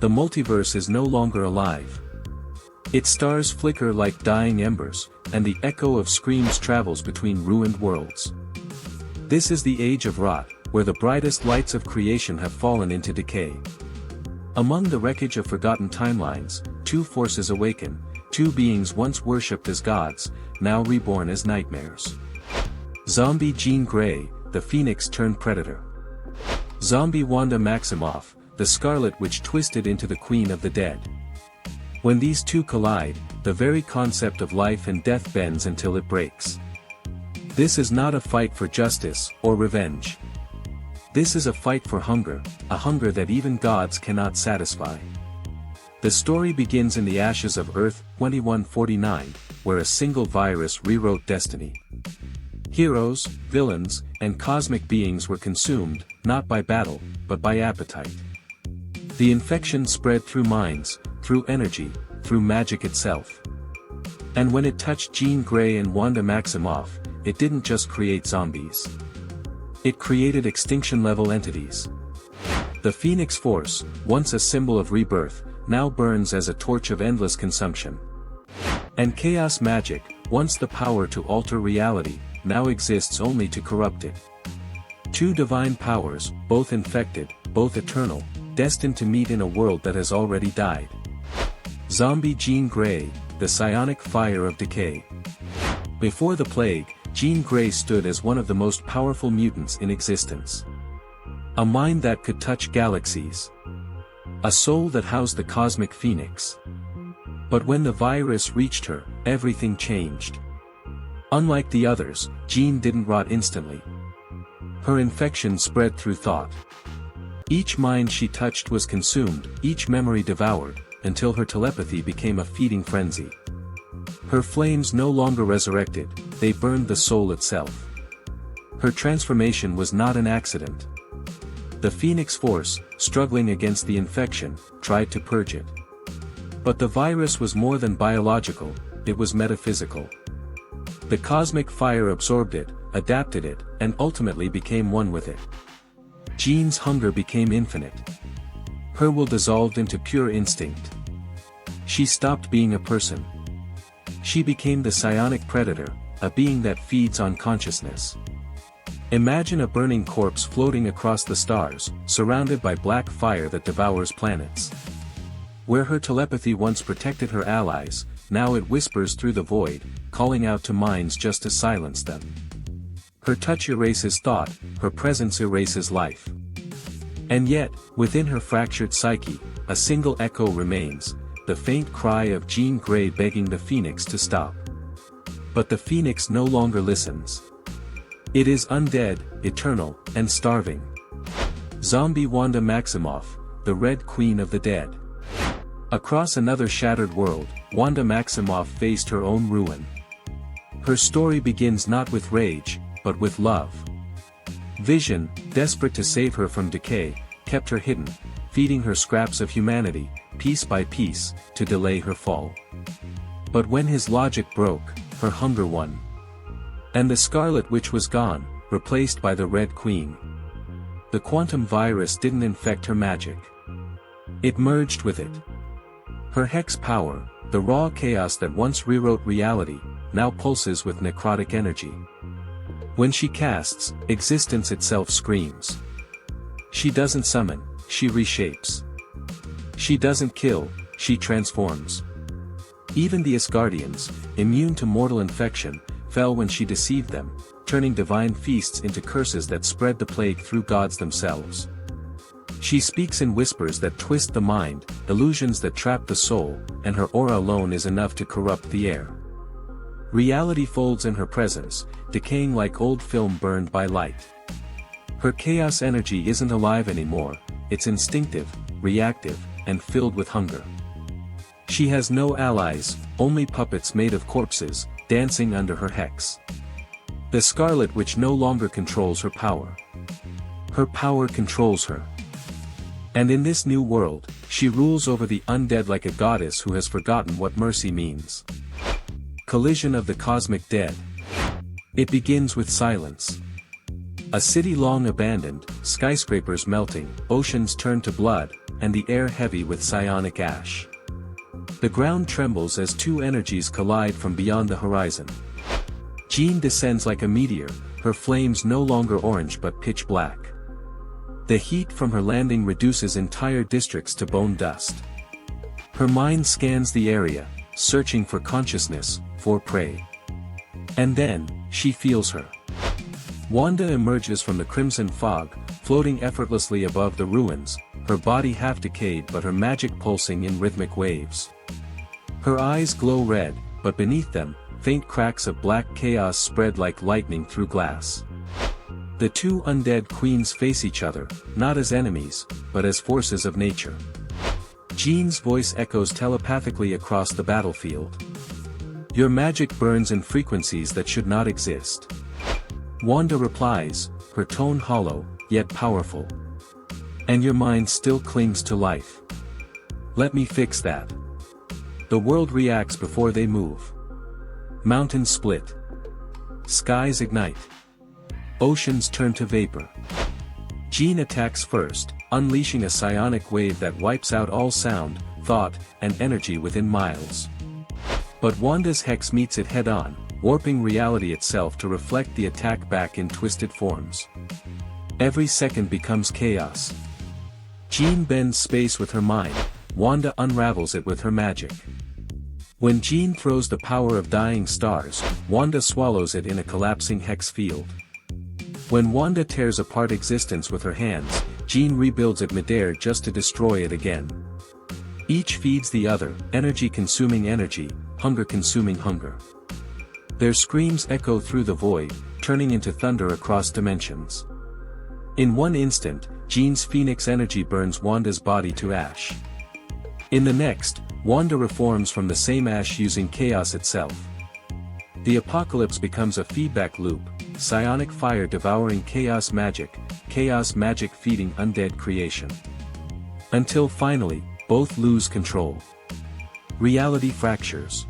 The multiverse is no longer alive. Its stars flicker like dying embers, and the echo of screams travels between ruined worlds. This is the age of rot, where the brightest lights of creation have fallen into decay. Among the wreckage of forgotten timelines, two forces awaken, two beings once worshipped as gods, now reborn as nightmares. Zombie Jean Grey, the Phoenix turned predator. Zombie Wanda Maximoff, the Scarlet Witch twisted into the Queen of the Dead. When these two collide, the very concept of life and death bends until it breaks. This is not a fight for justice or revenge. This is a fight for hunger, a hunger that even gods cannot satisfy. The story begins in the ashes of Earth 2149, where a single virus rewrote destiny. Heroes, villains, and cosmic beings were consumed, not by battle, but by appetite. The infection spread through minds, through energy, through magic itself. And when it touched Jean Grey and Wanda Maximoff, it didn't just create zombies. It created extinction-level entities. The Phoenix Force, once a symbol of rebirth, now burns as a torch of endless consumption. And chaos magic, once the power to alter reality, now exists only to corrupt it. Two divine powers, both infected, both eternal, destined to meet in a world that has already died. Zombie Jean Grey, the psionic fire of decay. Before the plague, Jean Grey stood as one of the most powerful mutants in existence. A mind that could touch galaxies. A soul that housed the cosmic phoenix. But when the virus reached her, everything changed. Unlike the others, Jean didn't rot instantly. Her infection spread through thought. Each mind she touched was consumed, each memory devoured, until her telepathy became a feeding frenzy. Her flames no longer resurrected, they burned the soul itself. Her transformation was not an accident. The Phoenix Force, struggling against the infection, tried to purge it. But the virus was more than biological, it was metaphysical. The cosmic fire absorbed it, adapted it, and ultimately became one with it. Jean's hunger became infinite. Her will dissolved into pure instinct. She stopped being a person. She became the psionic predator, a being that feeds on consciousness. Imagine a burning corpse floating across the stars, surrounded by black fire that devours planets. Where her telepathy once protected her allies, now it whispers through the void, calling out to minds just to silence them. Her touch erases thought, her presence erases life. And yet, within her fractured psyche, a single echo remains, the faint cry of Jean Grey begging the Phoenix to stop. But the Phoenix no longer listens. It is undead, eternal, and starving. Zombie Wanda Maximoff, the Red Queen of the Dead. Across another shattered world, Wanda Maximoff faced her own ruin. Her story begins not with rage, but with love. Vision, desperate to save her from decay, kept her hidden, feeding her scraps of humanity, piece by piece, to delay her fall. But when his logic broke, her hunger won. And the Scarlet Witch was gone, replaced by the Red Queen. The quantum virus didn't infect her magic. It merged with it. Her hex power, the raw chaos that once rewrote reality, now pulses with necrotic energy. When she casts, existence itself screams. She doesn't summon, she reshapes. She doesn't kill, she transforms. Even the Asgardians, immune to mortal infection, fell when she deceived them, turning divine feasts into curses that spread the plague through gods themselves. She speaks in whispers that twist the mind, illusions that trap the soul, and her aura alone is enough to corrupt the air. Reality folds in her presence, decaying like old film burned by light. Her chaos energy isn't alive anymore, it's instinctive, reactive, and filled with hunger. She has no allies, only puppets made of corpses, dancing under her hex. The Scarlet Witch no longer controls her power. Her power controls her. And in this new world, she rules over the undead like a goddess who has forgotten what mercy means. Collision of the cosmic dead. It begins with silence. A city long abandoned, skyscrapers melting, oceans turn to blood, and the air heavy with psionic ash. The ground trembles as two energies collide from beyond the horizon. Jean descends like a meteor, her flames no longer orange but pitch black. The heat from her landing reduces entire districts to bone dust. Her mind scans the area, searching for consciousness, for prey. And then, she feels her. Wanda emerges from the crimson fog, floating effortlessly above the ruins, her body half decayed but her magic pulsing in rhythmic waves. Her eyes glow red, but beneath them, faint cracks of black chaos spread like lightning through glass. The two undead queens face each other, not as enemies, but as forces of nature. Jean's voice echoes telepathically across the battlefield. Your magic burns in frequencies that should not exist. Wanda replies, her tone hollow, yet powerful. And your mind still clings to life. Let me fix that. The world reacts before they move. Mountains split. Skies ignite. Oceans turn to vapor. Jean attacks first, unleashing a psionic wave that wipes out all sound, thought, and energy within miles. But Wanda's hex meets it head-on, warping reality itself to reflect the attack back in twisted forms. Every second becomes chaos. Jean bends space with her mind, Wanda unravels it with her magic. When Jean throws the power of dying stars, Wanda swallows it in a collapsing hex field. When Wanda tears apart existence with her hands, Jean rebuilds it midair just to destroy it again. Each feeds the other, energy-consuming energy, hunger-consuming hunger. Their screams echo through the void, turning into thunder across dimensions. In one instant, Jean's phoenix energy burns Wanda's body to ash. In the next, Wanda reforms from the same ash using chaos itself. The apocalypse becomes a feedback loop, psionic fire devouring chaos magic feeding undead creation. Until finally, both lose control. Reality fractures.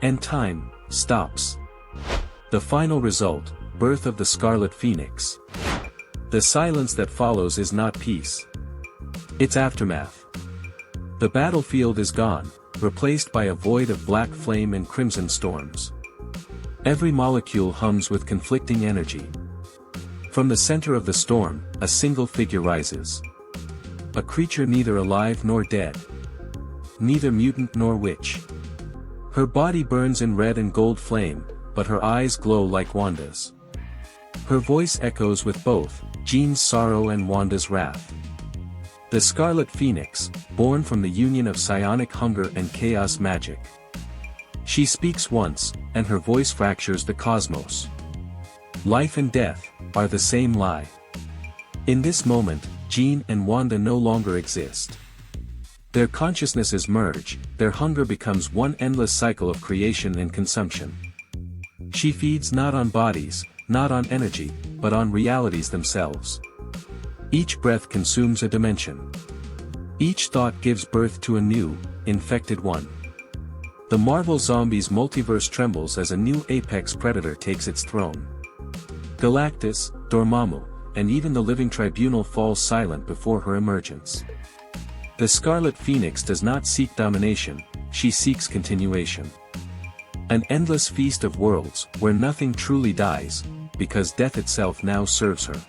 And time stops. The final result, birth of the Scarlet Phoenix. The silence that follows is not peace. It's aftermath. The battlefield is gone, replaced by a void of black flame and crimson storms. Every molecule hums with conflicting energy. From the center of the storm, a single figure rises. A creature neither alive nor dead. Neither mutant nor witch. Her body burns in red and gold flame, but her eyes glow like Wanda's. Her voice echoes with both, Jean's sorrow and Wanda's wrath. The Scarlet Phoenix, born from the union of psionic hunger and chaos magic. She speaks once, and her voice fractures the cosmos. Life and death are the same lie. In this moment, Jean and Wanda no longer exist. Their consciousnesses merge, their hunger becomes one endless cycle of creation and consumption. She feeds not on bodies, not on energy, but on realities themselves. Each breath consumes a dimension. Each thought gives birth to a new, infected one. The Marvel Zombies multiverse trembles as a new apex predator takes its throne. Galactus, Dormammu, and even the Living Tribunal falls silent before her emergence. The Scarlet Phoenix does not seek domination, she seeks continuation. An endless feast of worlds, where nothing truly dies, because death itself now serves her.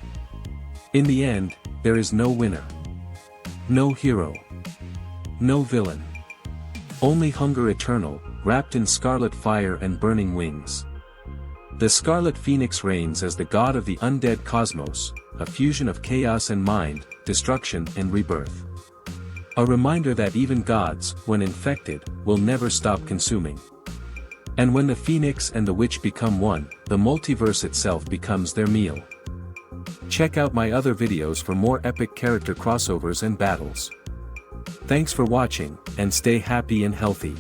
In the end, there is no winner. No hero. No villain. Only hunger eternal, wrapped in scarlet fire and burning wings. The Scarlet Phoenix reigns as the god of the undead cosmos, a fusion of chaos and mind, destruction and rebirth. A reminder that even gods, when infected, will never stop consuming. And when the Phoenix and the Witch become one, the multiverse itself becomes their meal. Check out my other videos for more epic character crossovers and battles. Thanks for watching, and stay happy and healthy.